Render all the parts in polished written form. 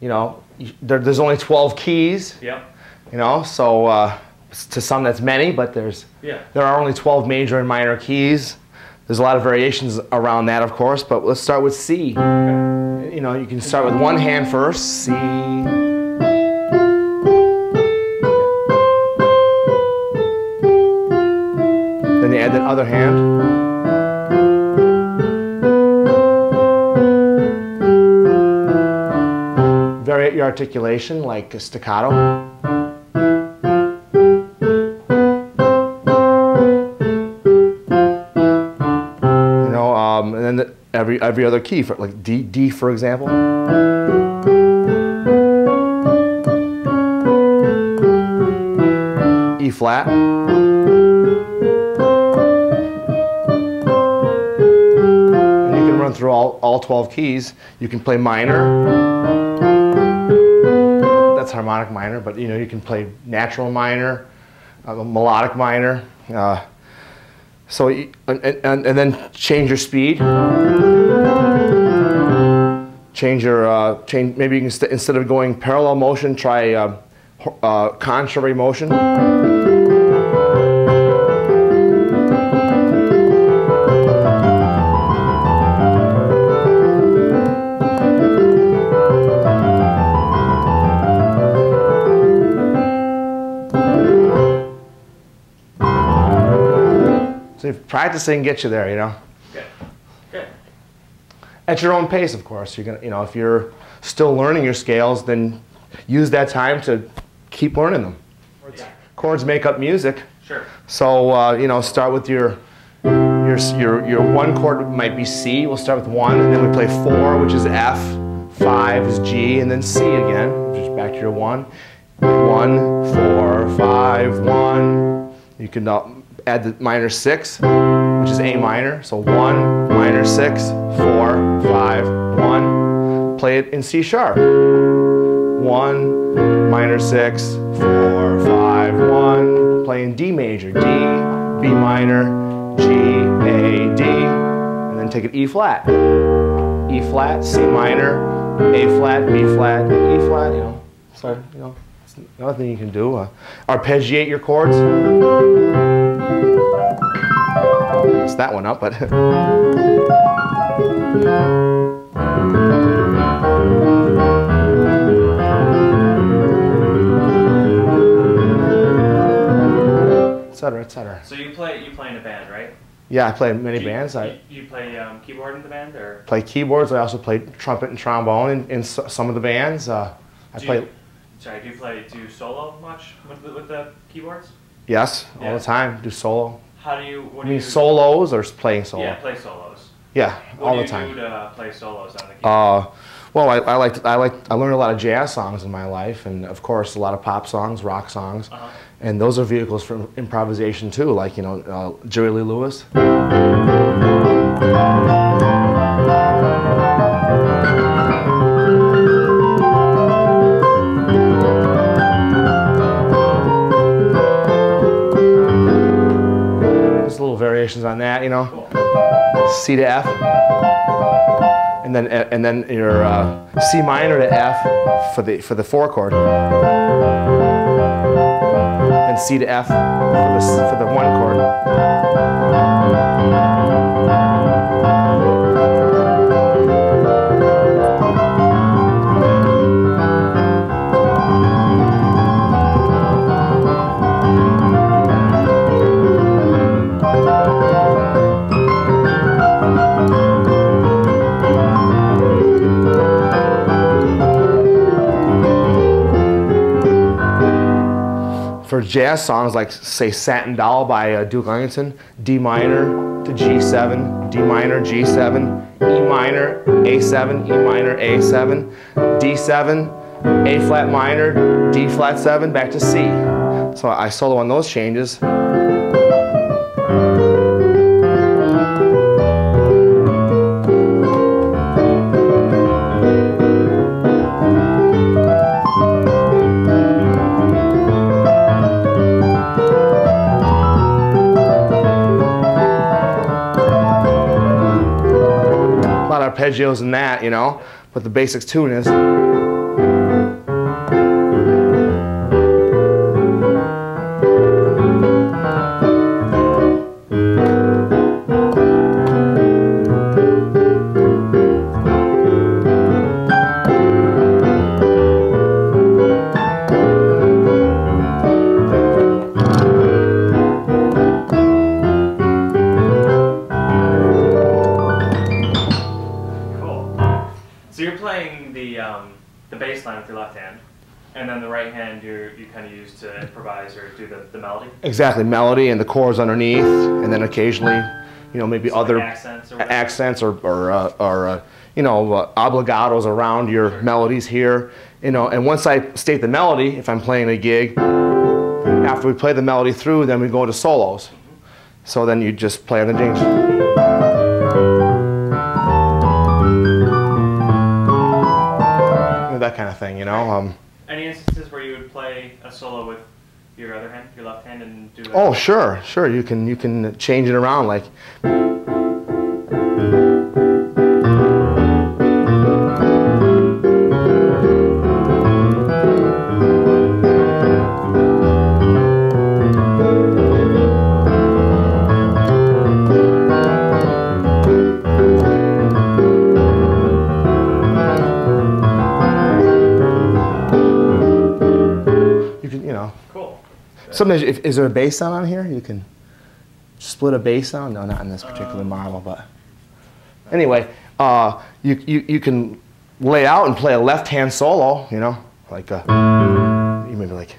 you know, there's only 12 keys. Yep. You know, so to some that's many, but there are only 12 major and minor keys. There's a lot of variations around that, of course, but let's start with C. Okay. You know, you can start with one hand first, C. Then you add that other hand. Vary your articulation like a staccato. You know, and then every other key, for like D for example. E flat. Through all 12 keys. You can play minor. That's harmonic minor, but you know, you can play natural minor, melodic minor. And then change your speed. Maybe you can instead of going parallel motion, try contrary motion. So practicing gets you there, you know. Okay. Good. At your own pace, of course. You're gonna, you know, if you're still learning your scales, then use that time to keep learning them. Yeah. Chords make up music. Sure. So you know, start with your one chord might be C. We'll start with 1, and then we play 4, which is F. 5 is G, and then C again, which is back to your 1. 1, 4, 5, 1. You can add the minor 6, which is A minor. So 1, minor 6, 4, 5, 1. Play it in C sharp. 1, minor 6, 4, 5, 1. Play in D major. D, B minor, G, A, D. And then take it E flat. E flat, C minor, A flat, B flat, E flat, you know. So, you know, it's another thing you can do. Arpeggiate your chords. Messed that one up, but etc., etc. So you play in a band, right? Yeah, I play in many bands. You play keyboard in the band, or play keyboards. I also play trumpet and trombone in some of the bands. Do you solo much with the keyboards? Yes, all the time. Do solo. How do you? What do you mean solos or playing solo? Yeah, play solos. Yeah, all the time. What do you do to play solos on the keyboard? Well, I learned a lot of jazz songs in my life, and of course a lot of pop songs, rock songs, and those are vehicles for improvisation too. Like, you know, Jerry Lee Lewis. Variations on that, you know. Cool. C to F, and then your C minor to F for the 4 chord, and C to F for the 1 chord. For jazz songs like, say, Satin Doll by Duke Ellington, D minor to G7, D minor, G7, E minor, A7, E minor, A7, D7, A flat minor, D flat 7, back to C. So I solo on those changes. Arpeggios and that, you know, but the basic tune is the bass line with your left hand, and then the right hand you kind of use to improvise or do the melody. Exactly, melody and the chords underneath, and then occasionally, you know, maybe So other like accents or you know, obligatos around your melodies here. You know, and once I state the melody, if I'm playing a gig, after we play the melody through, then we go to solos. So then you just play on the dings. That kind of thing, you know. Any instances where you would play a solo with your other hand, your left hand, and do that? Oh, sure, sure. You can change it around, like. Sometimes, is there a bass sound on here? You can split a bass sound. No, not in this particular model, but anyway, you can lay out and play a left-hand solo. You know, like you maybe like.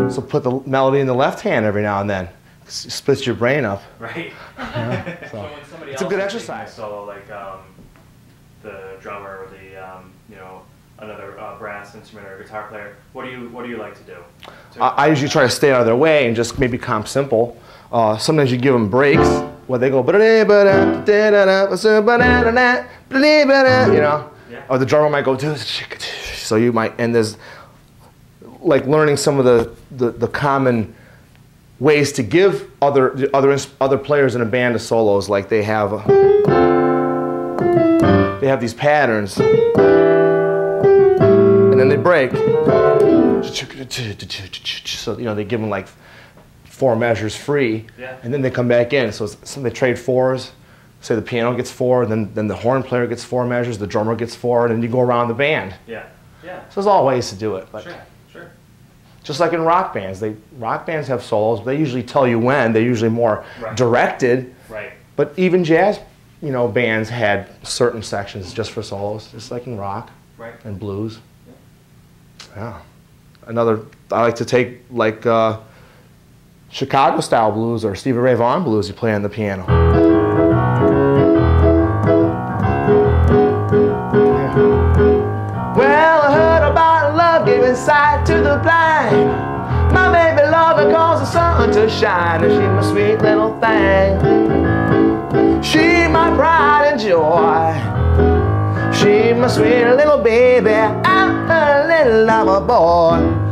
So put the melody in the left hand every now and then. It splits your brain up. Right. Yeah, so when somebody it's a else good is exercise. taking a solo, like the drummer or the you know, another brass instrument or guitar player, what do you like to do? I usually try to stay out of their way and just maybe comp simple. Sometimes you give them breaks where they go, you know, yeah. Or the drummer might go, so you might, and there's like learning some of the common ways to give other players in a band a solos, like they have these patterns, and then they break. So you know, they give them like 4 measures free, yeah. And then they come back in. So they trade 4s. Say the piano gets 4, then the horn player gets 4 measures, the drummer gets 4, and then you go around the band. Yeah, yeah. So there's all ways to do it, but sure, sure. just like in rock bands, rock bands have solos. But they usually tell you when. They're usually more directed. Right. But even jazz, you know, bands had certain sections just for solos, just like in rock and blues. Yeah. Another, I like to take like Chicago style blues or Stevie Ray Vaughan blues you play on the piano. Yeah. Well, I heard about love giving sight to the blind. My baby lover calls the sun to shine, and she's my sweet little thing. She my pride and joy. She my sweet little baby. I'm her little lover boy.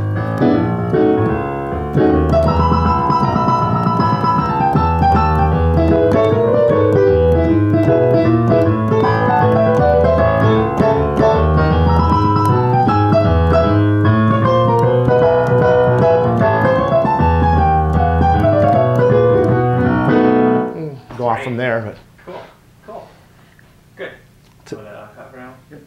Go off from there, but cool. Good. Cut for now. Good.